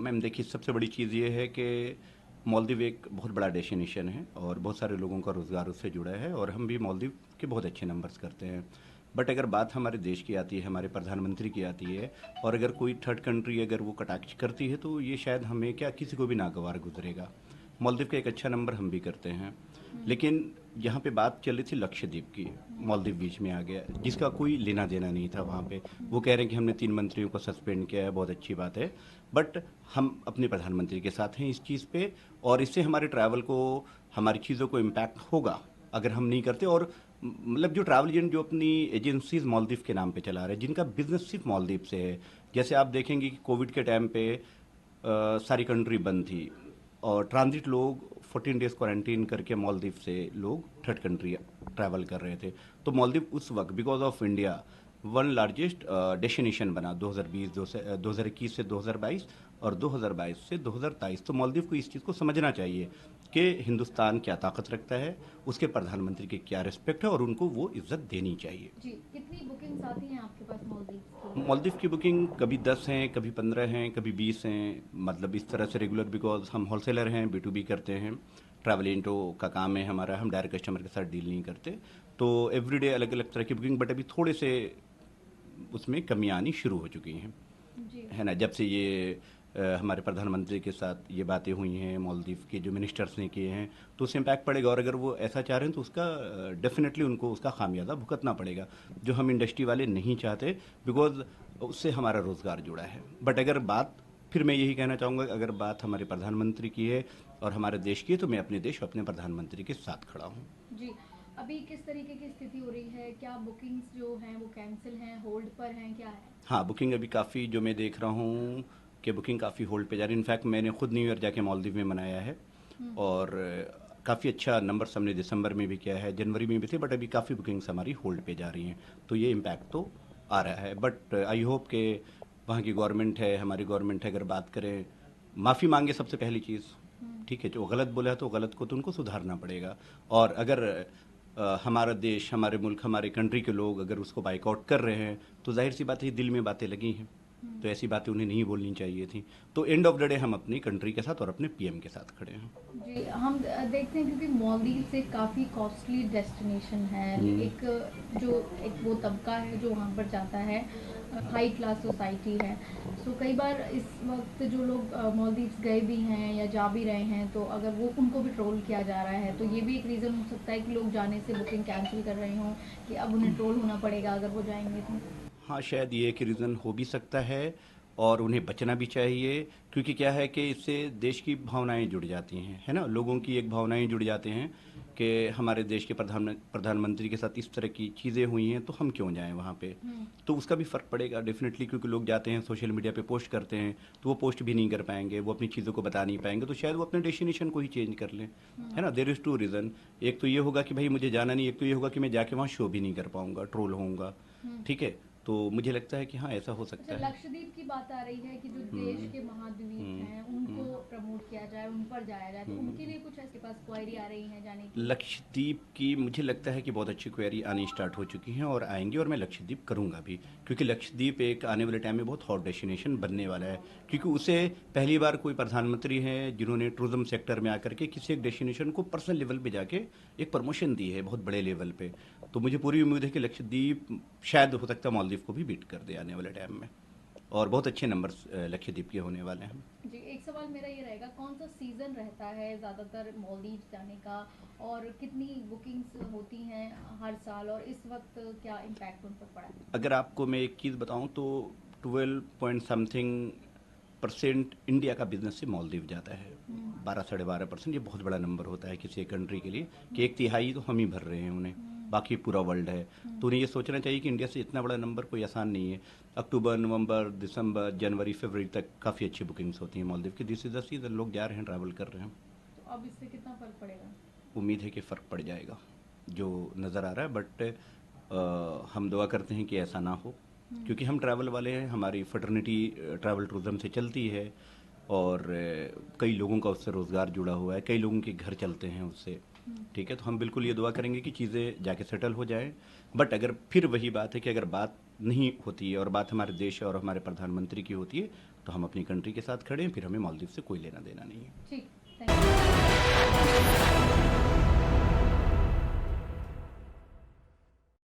Ma'am देखिए, सबसे बड़ी चीज़ ये है कि मालदीव एक बहुत बड़ा डेस्टिनेशन है और बहुत सारे लोगों का रोज़गार उससे जुड़ा है और हम भी मालदीव के बहुत अच्छे नंबर्स करते हैं। बट अगर बात हमारे देश की आती है, हमारे प्रधानमंत्री की आती है, और अगर कोई थर्ड कंट्री अगर वो कटाक्ष करती है तो ये शायद हमें क्या किसी को भी नागवार गुजरेगा। मालदीव का एक अच्छा नंबर हम भी करते हैं, लेकिन यहाँ पे बात चल रही थी लक्षद्वीप की। मालदीव बीच में आ गया जिसका कोई लेना देना नहीं था वहाँ पे। वो कह रहे हैं कि हमने 3 मंत्रियों को सस्पेंड किया है, बहुत अच्छी बात है। बट हम अपने प्रधानमंत्री के साथ हैं इस चीज़ पे, और इससे हमारे ट्रैवल को, हमारी चीज़ों को इम्पैक्ट होगा अगर हम नहीं करते। और मतलब जो ट्रैवल एजेंट जो अपनी एजेंसीज मालदीव के नाम पे चला रहे हैं, जिनका बिजनेस सिर्फ मालदीव से है, जैसे आप देखेंगे कि कोविड के टाइम पे सारी कंट्री बंद थी और ट्रांजिट लोग 14 डेज क्वारंटीन करके मालदीव से लोग थर्ड कंट्री ट्रैवल कर रहे थे। तो मालदीव उस वक्त because of India one largest destination बना 2020 2021 से 2022 और 2022 से 2023। तो मालदीव को इस चीज़ को समझना चाहिए कि हिंदुस्तान क्या ताकत रखता है, उसके प्रधानमंत्री की क्या रिस्पेक्ट है, और उनको वो इज्जत देनी चाहिए। जी, कितनी बुकिंग्स आती हैं आपके पास मालदीव्स के मालदीव लिए? की बुकिंग कभी 10 हैं, कभी 15 हैं, कभी 20 हैं, मतलब इस तरह से रेगुलर, बिकॉज हम होलसेलर हैं, B2B करते हैं। ट्रैवल एजेंटों का काम है हमारा, हम डायरेक्ट कस्टमर के साथ डील नहीं करते। तो एवरीडे अलग अलग तरह की बुकिंग, बट अभी थोड़े से उसमें कमी आनी शुरू हो चुकी हैं, जी। है ना। जब से ये हमारे प्रधानमंत्री के साथ ये बातें हुई हैं, मालदीव के जो मिनिस्टर्स ने किए हैं, तो उससे इम्पैक्ट पड़ेगा। और अगर वो ऐसा चाह रहे हैं तो उसका डेफिनेटली उनको उसका खामियाजा भुगतना पड़ेगा, जो हम इंडस्ट्री वाले नहीं चाहते, बिकॉज उससे हमारा रोज़गार जुड़ा है। बट अगर बात, फिर मैं यही कहना चाहूँगा, अगर बात हमारे प्रधानमंत्री की है और हमारे देश की है, तो मैं अपने देश और अपने प्रधानमंत्री के साथ खड़ा हूँ। जी, अभी किस तरीके की स्थिति हो रही है? क्या बुकिंग्स जो हैं वो कैंसिल हैं, होल्ड पर हैं, क्या है? हाँ, बुकिंग अभी काफ़ी, जो मैं देख रहा हूँ कि बुकिंग काफ़ी होल्ड पे जा रही है। इनफैक्ट मैंने खुद न्यू ईयर जाके मालदीव में मनाया है, हुँ। और काफ़ी अच्छा नंबर्स हमने दिसंबर में भी किया है, जनवरी में भी थे, बट अभी काफ़ी बुकिंग्स हमारी होल्ड पे जा रही हैं। तो ये इम्पैक्ट तो आ रहा है, बट आई होप कि वहाँ की गवर्नमेंट है, हमारी गवर्नमेंट है, अगर बात करें, माफ़ी मांगे सबसे पहली चीज़। हुँ। ठीक है, जो गलत बोला है तो गलत को तो उनको सुधारना पड़ेगा। और अगर हमारा देश, हमारे मुल्क, हमारे कंट्री के लोग अगर उसको बाइकआउट कर रहे हैं, तो जाहिर सी बात है दिल में बातें लगी हैं, हुँ। तो ऐसी बातें उन्हें नहीं बोलनी चाहिए थी। तो एंड ऑफ द डे हम अपनी कंट्री के साथ और अपने पीएम के साथ खड़े हैं। जी, हम देखते हैं क्योंकि मालदीव्स एक काफ़ी कॉस्टली डेस्टिनेशन है। हम्म, एक जो एक वो तबका है जो वहाँ पर जाता है, हाई क्लास सोसाइटी है। सो कई बार इस वक्त जो लोग मालदीव्स गए भी हैं या जा भी रहे हैं, तो अगर वो उनको भी ट्रोल किया जा रहा है, तो ये भी एक रीज़न हो सकता है कि लोग जाने से बुकिंग कैंसिल कर रहे हों, कि अब उन्हें ट्रोल होना पड़ेगा अगर वो जाएंगे तो। हाँ, शायद ये एक रीज़न हो भी सकता है, और उन्हें बचना भी चाहिए, क्योंकि क्या है कि इससे देश की भावनाएं जुड़ जाती हैं, है ना। लोगों की एक भावनाएं जुड़ जाते हैं कि हमारे देश के प्रधानमंत्री के साथ इस तरह की चीज़ें हुई हैं, तो हम क्यों जाएं वहाँ पे। हुँ। तो उसका भी फ़र्क पड़ेगा डेफिनेटली, क्योंकि लोग जाते हैं सोशल मीडिया पे पोस्ट करते हैं, तो वो पोस्ट भी नहीं कर पाएंगे, वो अपनी चीज़ों को बता नहीं पाएंगे, तो शायद वो अपने डेस्टिनेशन को ही चेंज कर लें, है ना। There is two reason. एक तो ये होगा कि भाई मुझे जाना नहीं, एक तो ये होगा कि मैं जाके वहाँ शो भी नहीं कर पाऊँगा, ट्रोल होऊंगा। हुँ। ठीक है, तो मुझे लगता है कि हाँ, ऐसा हो अच्छा, सकता है। लक्षद्वीप की बात आ रही है कि जो देश हम्म, के महाद्वीप हम्म, हैं उनको हम्म, प्रमोट किया जाए, उन पर जाया जाए, तो उनके हम्म। लिए कुछ ऐसे पास क्वायरी आ रही है जाने की? लक्षद्वीप की मुझे लगता है कि बहुत अच्छी क्वेरी आनी स्टार्ट हो चुकी हैं और आएंगी, और मैं लक्षद्वीप करूंगा भी, क्योंकि लक्षद्वीप एक आने वाले टाइम में बहुत हॉट डेस्टिनेशन बनने वाला है। क्योंकि उसे पहली बार कोई प्रधानमंत्री हैं जिन्होंने टूरिज्म सेक्टर में आकर के किसी एक डेस्टिनेशन को पर्सनल लेवल पे जाके एक प्रमोशन दी है, बहुत बड़े लेवल पे। तो मुझे पूरी उम्मीद है कि लक्षद्वीप शायद हो सकता है मालदीव को भी बीट कर दे आने वाले टाइम में, और बहुत अच्छे नंबर्स लक्षद्वीप के होने वाले हैं। जी, एक सवाल मेरा ये रहेगा, कौन सा सीज़न रहता है ज़्यादातर मालदीव्स जाने का, और कितनी बुकिंग्स होती हैं हर साल, और इस वक्त क्या इम्पैक्ट उन पर पड़ा है? अगर आपको मैं एक चीज़ बताऊं तो 12 पॉइंट समथिंग परसेंट इंडिया का बिजनेस से मालदीव जाता है। हम्म। 12-12.5%, ये बहुत बड़ा नंबर होता है किसी एक कंट्री के लिए, कि हम्म। 1/3 तो हम ही भर रहे हैं उन्हें, हम्म। बाकी पूरा वर्ल्ड है। हम्म। तो उन्हें ये सोचना चाहिए कि इंडिया से इतना बड़ा नंबर कोई आसान नहीं है। अक्टूबर, नवंबर, दिसंबर, जनवरी, फरवरी तक काफ़ी अच्छी बुकिंग्स होती हैं मालदीव की। दिस इज़ द सीजन, लोग जा रहे हैं, ट्रैवल कर रहे हैं। तो अब इससे कितना फ़र्क पड़ेगा? उम्मीद है कि फ़र्क पड़ जाएगा, जो नज़र आ रहा है, बट हम दुआ करते हैं कि ऐसा ना हो, हम्म। क्योंकि हम ट्रैवल वाले हैं, हमारी फटर्निटी ट्रैवल टूरिज्म से चलती है, और कई लोगों का उससे रोज़गार जुड़ा हुआ है, कई लोगों के घर चलते हैं उससे। हम्म। ठीक है, तो हम बिल्कुल ये दुआ करेंगे कि चीज़ें जाके सेटल हो जाएं। बट अगर फिर वही बात है कि अगर बात नहीं होती है और बात हमारे देश और हमारे प्रधानमंत्री की होती है तो हम अपनी कंट्री के साथ खड़े हैं, फिर हमें मालदीव से कोई लेना देना नहीं है। ठीक, थैंक यू।